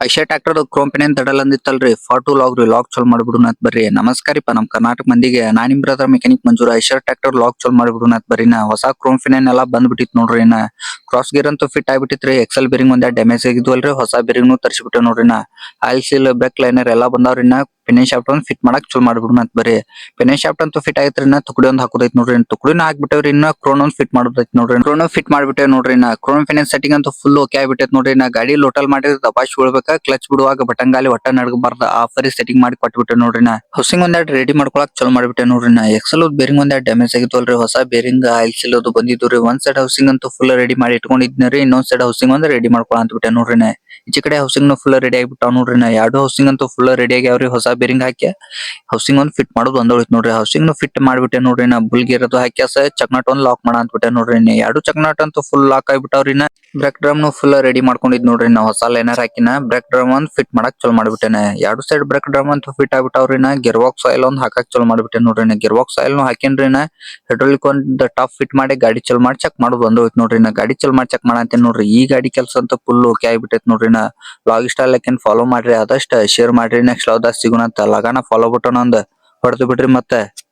Aisha tractor crown pin ತಡಲ್ ಅಂದಿತ್ತಲ್ರಿ ಫಾಟು ಲಾಗ್ ಚಲ್ ಮಾಡ್ಬಿಡುನ ಅಂತ ಬರ್ರಿ. ನಮಸ್ಕಾರಿಪ್ಪ ನಮ್ ಕರ್ನಾಟಕ ಮಂದಿಗೆ ನಾನ್ ನಿಮ್ ಬ್ರದರ್ ಮೆಕ್ಯಾನಿಕ್ ಮಂಜೂರ. ಐಷಾ ಟ್ರ್ಯಾಕ್ಟರ್ ಲಾಗ್ ಚಲ್ ಮಾಡ್ಬಿಡುನ ಅಂತ ಬರ್ರಿ. ಹೊಸ ಕ್ರೋಮ್ ಪಿನ್ ಎಲ್ಲ ಬಂದ್ಬಿಟ್ಟಿತ್ ನೋಡ್ರಿ. ಕ್ರಾಸ್ ಗೇರ್ ಅಂತೂ ಫಿಟ್ ಆಗ್ಬಿಟ್ಟಿತ್ರಿ. ಎಕ್ಸೆಲ್ ಬೇರಿಂಗ್ ಒಂದ್ ಡ್ಯಾಮೇಜ್ ಆಗಿದ್ವಲ್ರಿ, ಹೊಸ ಬೇರಿಂಗ್ ತರಿಸ್ಬಿಟ್ಟೆ ನೋಡ್ರಿ. ಆಯಿಲ್ ಸೀಲ್ ಬ್ರೇಕ್ ಲೈನರ್ ಎಲ್ಲ ಬಂದವ್ರಿ. ಫಿನಿಶ್ ಶಾಫ್ಟ್ ಒಂದ್ ಫಿಟ್ ಮಾಡಕ್ ಚಲ್ ಮಾಡ್ಬಿಡುನ ಅಂತ ಬರ್ರಿ. ಫಿನಿಶ್ ಶಾಫ್ಟ್ ಅಂತೂ ಫಿಟ್ ಆಗೈತ್ರಿ. ತುಕಡಿ ಒಂದ್ ಹಾಕೋದೈತ್ ನೋಡ್ರಿ. ತುಕಡಿನ ಹಾಕ್ಬಿಟ್ಟವ್ರಿ. ಕ್ರೋನ್ ಒಂದ್ ಫಿಟ್ ಮಾಡೋದೈತ್ ನೋಡ್ರಿ. ಕ್ರೋನ್ ಫಿಟ್ ಮಾಡ್ಬಿಟ್ಟೆ ನೋಡ್ರಿ. ಕ್ರೋನ್ ಫಿನಿಶ್ ಸೆಟ್ಟಿಂಗ್ ಅಂತೂ ಫುಲ್ ಓಕೆ ಆಗ್ಬಿಟ್ಟೈತ್ ನೋಡ್ರಿ. ಗಾಡಿ ಲೋಟಲ್ ಮಾಡಿದ್ರೆ ದಬಾಶ್ ಬಿಡ್ಬೇಕ, ಕ್ಲಚ್ ಬಿಡುವಾಗ ಬಟಂಗಾಲಿ ಒಟ್ಟ ನಡಗಬಾರ್ದ ಆ ಫರಿ ಸೆಟ್ಟಿಂಗ್ ಮಾಡಿ ಕೊಟ್ಬಿಟ್ಟೆ ನೋಡ್ರಿ. ಹೌಸಿಂಗ್ ಒಂದ್ ರೆಡಿ ಮಾಡ್ಕೊಳಕ್ ಚಲೋ ಮಾಡ್ಬಿಟ್ಟೆ ನೋಡ್ರಿ. ಎಕ್ಸೆಲ್ ಬೇರಿಂಗ್ ಒಂದ್ ಡ್ಯಾಮೇಜ್ ಆಗಿತ್ತು ಹೊಸ ಬೇರಿಂಗ್ ಆಯಿಲ್ ಸೀಲ್ ಅದು ಬಂದಿದ್ರಿ. ಒಂದ್ ಸೈಡ್ ಹೌಸಿಂಗ್ ಅಂತೂ ಫುಲ್ ರೆಡಿ ಮಾಡಿ ಇಟ್ಕೊಂಡಿದ್ನರಿ. ಇನ್ನೊಂದ್ ಸೈಡ್ ಹೌಸಿಂಗ್ ಒಂದ್ ರೆಡಿ ಮಾಡ್ಕೊಳ ಅಂತ ಬಿಟ್ಟೆ ನೋಡ್ರಿ. ಈಚೆ ಕಡೆ ಹೌಸಿಂಗ್ ಫುಲ್ ರೆಡಿ ಆಗಿಬಿಟ್ಟಾವ್ ನೋಡ್ರಿ. ಎರಡು ಹೌಸಿಂಗ್ ಅಂತೂ ಫುಲ್ ರೆಡಿ ಆಗ್ಯಾವ್ರಿ. ಹೊಸ ಬೇರಿಂಗ್ ಹಾಕಿ ಹೌಸಿಂಗ್ ಒಂದ್ ಫಿಟ್ ಮಾಡೋದು ಒಂದ್ ಉಳಿತ್ ನೋಡ್ರಿ. ಹೌಸಿಂಗ್ ಫಿಟ್ ಮಾಡ್ಬಿಟ್ಟೆ ನೋಡ್ರಿ. ಬುಲ್ ಗೇರ್ ಅದು ಹಾಕಿ ಚಕ್ನಾಟ್ ಒಂದ್ ಲಾಕ್ ಮಾಡ ಅಂತ ಬಿಟ್ಟೆ ನೋಡ್ರಿ. ಎರಡು ಚಕ್ನಾಟ್ ಅಂತೂ ಫುಲ್ ಲಾಕ್ ಆಗಿಬಿಟ್ಟಾವ್ರಿ. ಬ್ರೇಕ್ ಡ್ರಮ್ ಫುಲ್ ರೆಡಿ ಮಾಡ್ಕೊಂಡಿದ್ ನೋಡ್ರಿ. ಹೊಸ ಲೈನರ್ ಹಾಕಿನ ಬ್ರೇಕ್ ಡ್ರಮ್ ಒಂದ್ ಫಿಟ್ ಮಾಡಕ್ ಚಲೋ ಮಾಡ್ಬಿಟ್ಟೆನೆ. ಎರಡು ಸೈಡ್ ಬ್ರೇಕ್ ಡ್ರಮ್ ಅಂತೂ ಫಿಟ್ ಆಗ್ಬಿಟ್ಟಾವ್ರಿ. ಗಿರ್ ಬಾಕ್ಸ್ ಆಯಿಲ್ ಒಂದ್ ಹಾಕಕ್ ಚಲೋ ಮಾಡ್ಬಿಟ್ಟೆ ನೋಡ್ರಿ. ಗಿರ್ ಬಾಕ್ಸ್ ಆಯಿಲ್ ಹಾಕಿನ್ರಿ. ಹೈಡ್ರಾಲಿಕ್ ಒಂದ್ ಟಾಪ್ ಫಿಟ್ ಮಾಡಿ ಗಾಡಿ ಚಲೋ ಮಾಡಿ ಚೆಕ್ ಮಾಡೋದು ಒಂದ್ ಹೋಯ್ತು ನೋಡ್ರಿ. ಗಾಡಿ ಚಲೋ ಮಾಡಿ ಚೆಕ್ ಮಾಡಂತೇನ್ ನೋಡ್ರಿ. ಈ ಗಾಡಿ ಕೆಲಸ ಅಂತೂ ಫುಲ್ ಓಕೆ ಆಗ್ಬಿಟ್ಟೈತ್ ನೋಡ್ರಿ. ಲಾಗ್ ಇಷ್ಟ ಲೈಕ್ ಫಾಲೋ ಮಾಡ್ರಿ, ಆದಷ್ಟ ಶೇರ್ ಮಾಡ್ರಿ. ನೆಕ್ಸ್ಟ್ ಯಾವ್ದಾದ್ರು ಸಿಗೋಣ ಅಂತ ಲಗಾನ ಫಾಲೋ ಬಟನ್ ಒಂದ್ ಹೊಡೆದು ಬಿಡ್ರಿ ಮತ್ತೆ.